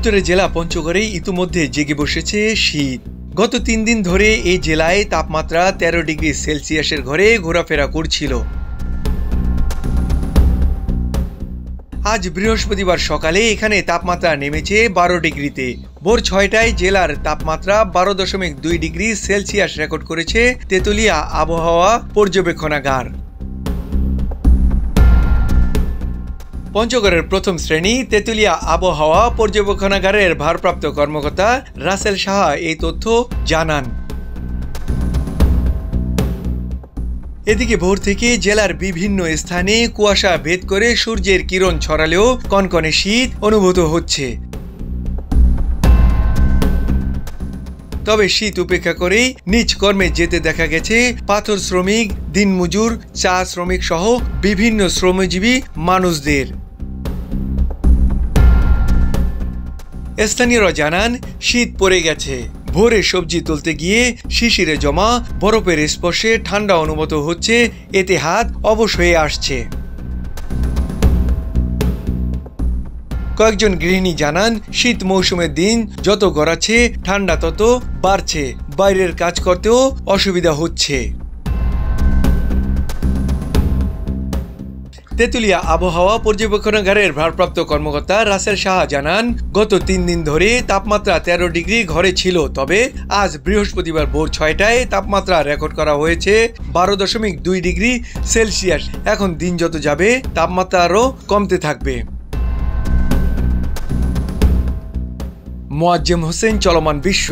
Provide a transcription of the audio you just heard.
উত্তরের জেলা পঞ্চগড়ে ইতিমধ্যে জেগে বসেছে শীত। গত 3 দিন ধরে এই জেলায় তাপমাত্রা 13 ডিগ্রি সেলসিয়াসের ঘরে ঘোরাফেরা করছিল। আজ বৃহস্পতিবার সকালে এখানে তাপমাত্রা নেমেছে 12 ডিগ্রিতে। ভোর 6টায় জেলার তাপমাত্রা 12.2 ডিগ্রি সেলসিয়াস রেকর্ড করেছে তেতুলিয়া আবহাওয়া পর্যবেক্ষণাগার। পঞ্চগড়ের প্রথম শ্রেণী তেতুলিয়া আবহাওয়া পর্যবেক্ষণাগারের ভারপ্রাপ্ত কর্মকর্তা রাসেল সাহা এই তথ্য জানান। এদিকে ভোর থেকে জেলার বিভিন্ন স্থানে কুয়াশা ভেদ করে সূর্যের কিরণ ছড়ালেও কনকনে শীত অনুভূত হচ্ছে। তবে শীত উপেক্ষা করেই নিজ কর্মে যেতে দেখা গেছে পাথর শ্রমিক, দিনমজুর, চা শ্রমিক সহ বিভিন্ন শ্রমজীবী মানুষদের। স্থানীয়রা জানান, শীত পড়ে গেছে। ভোরে সবজি তুলতে গিয়ে শিশিরে জমা বরফের স্পর্শে ঠান্ডা অনুভূত হচ্ছে, এতে হাত অবশ হয়ে আসছে। কয়েকজন গৃহিণী জানান, শীত মৌসুমের দিন যত গড়াচ্ছে ঠান্ডা তত বাড়ছে, বাইরের কাজ করতেও অসুবিধা হচ্ছে। তেতুলিয়া আবহাওয়া পর্যবেক্ষণাগারের ভারপ্রাপ্ত কর্মকর্তা রাসেল সাহা জানান, গত 3 দিন ধরে তাপমাত্রা 13 ডিগ্রি ঘরে ছিল। তবে আজ বৃহস্পতিবার ভোর 6টায় তাপমাত্রা রেকর্ড করা হয়েছে 12.2 ডিগ্রি সেলসিয়াস। এখন দিন যত যাবে তাপমাত্রা আরও কমতে থাকবে। মোয়াজ্জেম হোসেন, চলমান বিশ্ব।